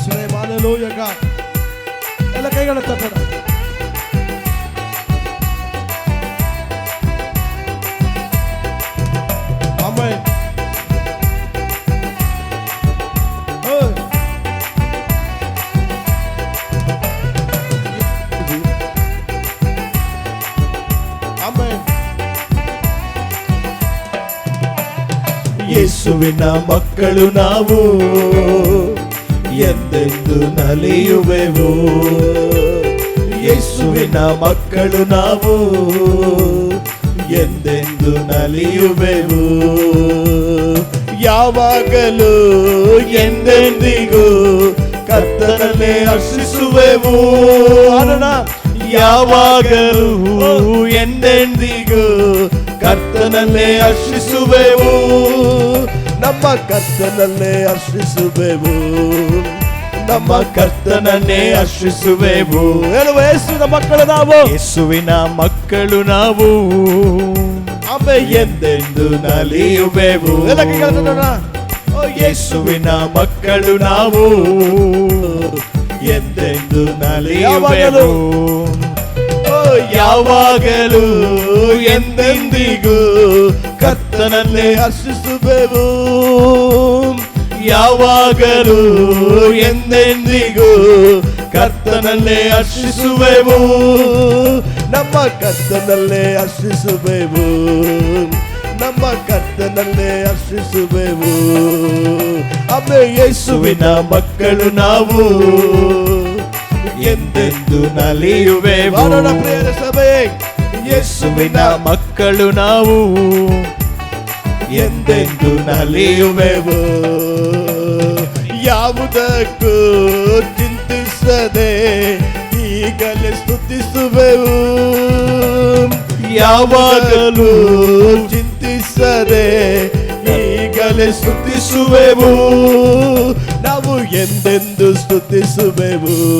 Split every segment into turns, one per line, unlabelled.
Hallelujah. ಎಲ್ಲ ಕೈಗಳ ತಟ್ಟಣ. Amen. Amen.
ಯೇಸುವಿನ ಮಕ್ಕಳು ನಾವು ಎಂದೆಂದು ನಲಿಯುವೆವು. ಯೇಸುವಿನ ಮಕ್ಕಳು ನಾವು ಎಂದೆಂದು ನಲಿಯುವೆವು. ಯಾವಾಗಲೂ ಎಂದೆಂದಿಗೂ ಕರ್ತನನ್ನೇ ಹರ್ಷಿಸುವೆವು. ಯಾವಾಗಲೂ ಎಂದೆಂದಿಗೂ ಕರ್ತನನ್ನೇ ಹರ್ಷಿಸುವೆವು. ನಮ್ಮ ಕರ್ತನನ್ನೇ ಹರ್ಷಿಸುವೆವು. ನಮ್ಮ ಕರ್ತನನ್ನೇ ಹರ್ಷಿಸುವೆವು.
ಹೇಳುವ ಯೇಸುವಿನ ಮಕ್ಕಳು ನಾವು.
ಯೇಸುವಿನ ಮಕ್ಕಳು ನಾವು ಎಂದೆಂದು ನಲಿಯುವೆವು. ಯೇಸುವಿನ ಮಕ್ಕಳು ನಾವು ಎಂದೆಂದು ನಲಿಯುವೆವು. ಯಾವಾಗಲೂ ಎಂದೆಂದಿಗೂ ಕರ್ತನನ್ನೇ ಹರ್ಷಿಸುವೆವು. ಯಾವಾಗಲೂ ಎಂದೆಂದಿಗೂ ಕರ್ತನನ್ನೇ ಹರ್ಷಿಸುವೆವು. ನಮ್ಮ ಕರ್ತನಲ್ಲೇ ಹರ್ಷಿಸುವೆವು. ನಮ್ಮ ಕರ್ತನಲ್ಲೇ ಹರ್ಷಿಸುವೆವು. ಅಮ್ಮೆ ಯೇಸುವಿನ ಮಕ್ಕಳು ನಾವು ಎಂದೆಂದು ನಲಿಯುವೆವು.
ಪ್ರಿಯರ ಸಭೆ,
ಯೇಸುವಿನ ಮಕ್ಕಳು ನಾವು ಎಂದೆಂದು ನಲಿಯುವೆವು.
ಯಾವುದಕ್ಕೂ ಚಿಂತಿಸದೆ ಈಗಲೇ ಸ್ತುತಿಸುವೆವು.
ಯಾವಾಗಲೂ
ಚಿಂತಿಸದೆ
ಈಗಲೇ ಸ್ತುತಿಸುವೆವು.
ನಾವು ಎಂದೆಂದು ಸ್ತುತಿಸುವೆವು.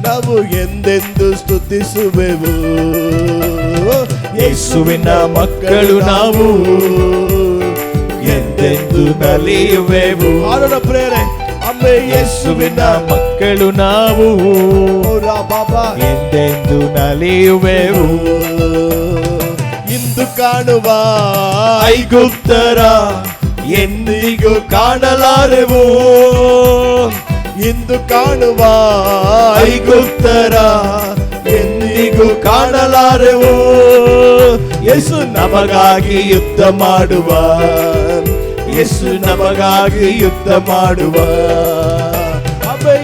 ನಾವು ಎಂದೆಂದು ಸ್ತುತಿಸುವೆವು.
ಯೇಸುವಿನ ಮಕ್ಕಳು ನಾವು ಎಂದೆಂದು ನಲಿಯುವೆವು.
ಆಡೋಣ ಪ್ರೇರೆ. ಅಮ್ಮೆ
ಯೇಸುವಿನ ಮಕ್ಕಳು ನಾವು
ಬಾಬಾ
ಎಂದೆಂದು ನಲಿಯುವೆವು.
ಇಂದು ಕಾಣುವ
ಐಗುಪ್ತರ ಎಂದಿಗೂ ಕಾಣಲಾರೆವು.
ಇಂದು ಕಾಣುವ
ಐಗುಪ್ತರ ಎಂದಿಗೂ ಕಾಣಲಾರೆವು. ಯೇಸು ನಮಗಾಗಿ ಯುದ್ಧ ಮಾಡುವ. ಯೇಸು ನಮಗಾಗಿ ಯುದ್ಧ ಮಾಡುವ.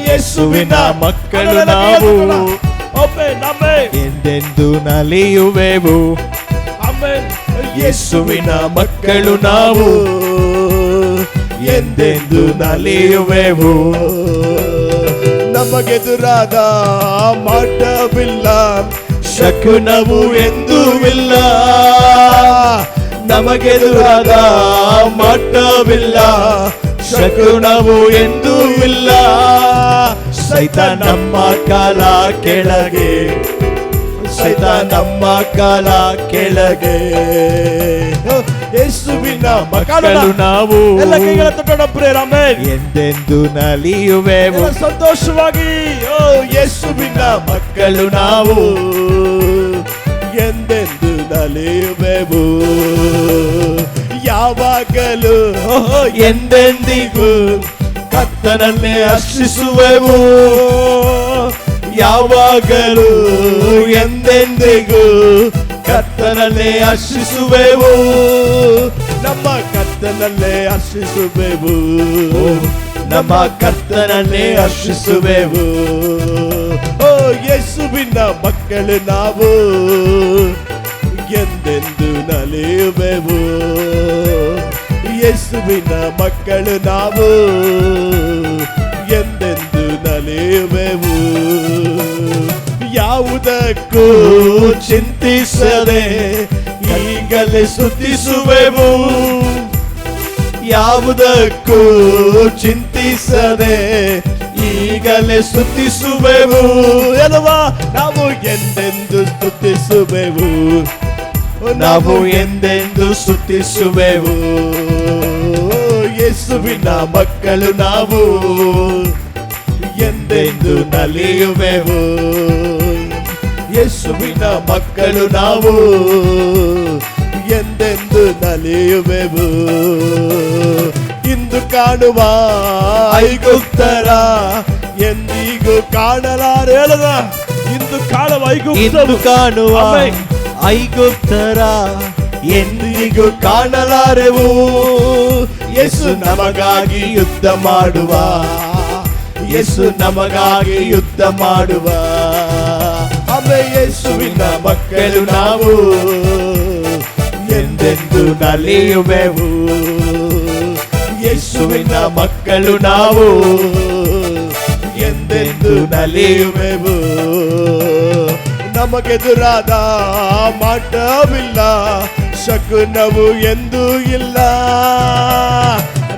ಯೇಸುವಿನ ಮಕ್ಕಳು ನಾವು ಎಂದೆಂದು ನಲಿಯುವೆವು. ಯೇಸುವಿನ ಮಕ್ಕಳು ನಾವು ಎಂದೆಂದು ನಲಿಯುವೆವು.
ನಮಗೆದುರಾದ ಮಾಟವಿಲ್ಲ,
ಶಕುನವು ಎಂದೂ ಇಲ್ಲ. ನಮಗೆದುರಾದ ಮಾಟವಿಲ್ಲ, ಶಕುನವು ಎಂದೂ ಇಲ್ಲ. ಸೈತ ನಮ್ಮ ಕಾಲ ಕೆಳಗೆ, ಸೈತ ನಮ್ಮ ಕಾಲ ಕೆಳಗೆ.
ಯೇಸುವಿನ
ಮಕ್ಕಳು ನಾವು
ಎಲ್ಲ ಕೈಗಳ ತಟ್ಟೋಣ ಪ್ರೇರ. ಆಮೆನ್.
ಎಂದೆಂದು ನಲಿಯುವೆವು.
ಸಂತೋಷವಾಗಿ ಯೇಸುವಿನ
ಮಕ್ಕಳು ನಾವು
ಎಂದೆಂದು ನಲಿಯುವೆವು. ಯಾವಾಗಲೂ
ಎಂದೆಂದಿಗೂ ಕರ್ತನನ್ನೇ ಹರ್ಷಿಸುವೆವು. ಯಾವಾಗಲೂ ಎಂದೆಂದಿಗೂ ಕರ್ತನನ್ನೇ ಹರ್ಷಿಸುವೆವು.
ನಮ್ಮ ಕರ್ತನಲ್ಲೇ ಹರ್ಷಿಸುವೆವು.
ನಮ್ಮ ಕರ್ತನನ್ನೇ ಹರ್ಷಿಸುವೆವು.
ಓ ಯೇಸುವಿನ ಮಕ್ಕಳು ನಾವು ಎಂದೆಂದು ನಲಿಯುವೆವು. ಯೇಸುವಿನ ಮಕ್ಕಳು ನಾವು ಎಂದೆಂದು ನಲಿಯುವೆವು. ಯಾವುದಕ್ಕೂ
ಚಿಂತಿಸದೆ ಈಗಲೇ ಸ್ತುತಿಸುವೆವು. ಯಾವುದಕ್ಕೂ ಚಿಂತಿಸದೆ ಈಗಲೇ ಸ್ತುತಿಸುವೆವು.
ಎನ್ನುವ ನಾವು ಎಂದೆಂದು ಸ್ತುತಿಸುವೆವು.
ನಾವು ಎಂದೆಂದು ಸ್ತುತಿಸುವೆವು.
ಯೇಸುವಿನ ಮಕ್ಕಳು ನಾವು
ನಲಿಯುವೆವು. ಯೇಸುವಿನ ಮಕ್ಕಳು ನಾವು
ಎಂದೆಂದು ನಲಿಯುವೆವು. ಇಂದು ಕಾಣುವ ಐಗುಪ್ತರ ಎಂದಿಗೂ ಕಾಣಲಾರೆ. ಹೇಳದ ಇಂದು ಕಾಣುವ
ಇಂದು ಕಾಣುವ
ಆಮೆನ್.
ಐಗುಪ್ತರ ಎಂದಿಗೂ ಕಾಣಲಾರೆವು. ಯೇಸು ನಮಗಾಗಿ ಯುದ್ಧ ಮಾಡುವ, ಯೇಸು ನಮಗಾಗಿ ಯುದ್ಧ ಮಾಡುವ. ಯೇಸುವಿನ ಮಕ್ಕಳು ನಾವು ಎಂದೆಂದು ನಲಿಯುವೆವು. ಯೇಸುವಿನ ಮಕ್ಕಳು ನಾವು ಎಂದೆಂದು ನಲಿಯುವೆವು.
ನಮಗೆದುರಾದ ಮಾಟವಿಲ್ಲ, ಶಕುನವು ಎಂದೂ ಇಲ್ಲ.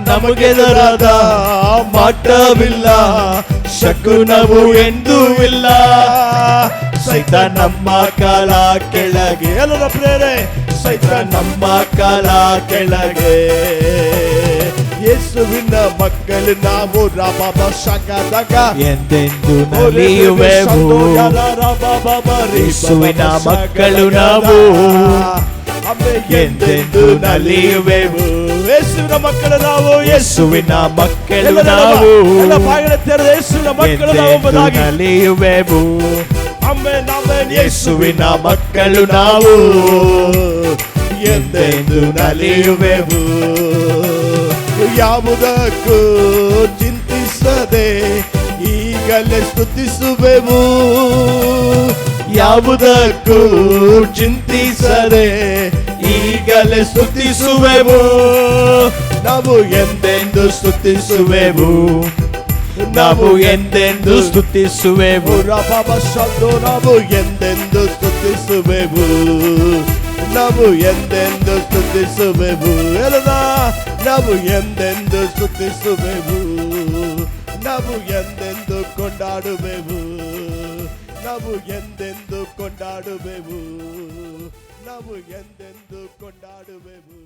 ನಮಗೆದುರಾದ ಮಾಟವಿಲ್ಲ, ಶಕುನವು ಎಂದೂ ಇಲ್ಲ. ಸೈತ ನಮ್ಮ ಕಾಲ ಕೆಳಗೆ,
ಎಲ್ಲರ ಪ್ರೇರೆ
ಸೈತ ನಮ್ಮ ಕಾಲ ಕೆಳಗೆ.
ಯೇಸುವಿನ ಮಕ್ಕಳು ನಾವು ರಾಬಾಬ ಶಕದಗ
ಎಂದೆಂದು ನಲಿಯುವೆವು. ಯೇಸುವಿನ ಮಕ್ಕಳು ನಾವು ಎಂದೆಂದು ನಲಿಯುವೆವು.
ಯೇಸುವಿನ ಮಕ್ಕಳು ನಾವು,
ಯೇಸುವಿನ ಮಕ್ಕಳು ನಾವು
ಬಾಗಿಲ ತೆರೆದ ಯೇಸುವಿನ ಮಕ್ಕಳು ನಾವು
ಎಂದೆಂದು
ಎಂಬುದಾಗಿ
ನಲಿಯುವೆವು.
Amen, amen.
ಯೇಸುವಿನ ಮಕ್ಕಳು ನಾವು ಎಂದೆಂದು ನಲಿಯುವೆವು.
ಯಾವುದಕ್ಕೂ ಚಿಂತಿಸದೆ ಈಗಲೇ ಸ್ತುತಿಸುವೆವು.
ಯಾವುದಕ್ಕೂ ಚಿಂತಿಸದೆ ಈಗಲೇ ಸ್ತುತಿಸುವೆವು. ನಾವು ಎಂದೆಂದು ಸ್ತುತಿಸುವೆವು, ನಾವು ಎಂದೆಂದು ಸ್ತುತಿಸುವೆವು.
ರಾಬಾಬ ಶಬ್ದೋ ನಾವು ಎಂದೆಂದು ಸ್ತುತಿಸುವೆವು, ನಾವು ಎಂದೆಂದು ಸ್ತುತಿಸುವೆವು. ಎಲ್ಲ ನಾವು ಎಂದೆಂದು ಸ್ತುತಿಸುವೆವು, ನಾವು ಎಂದೆಂದು ಕೊಂಡಾಡುವೆವು, ನಾವು ಎಂದೆಂದು ಕೊಂಡಾಡುವೆವು, ನಾವು ಎಂದೆಂದು ಕೊಂಡಾಡುವೆವು.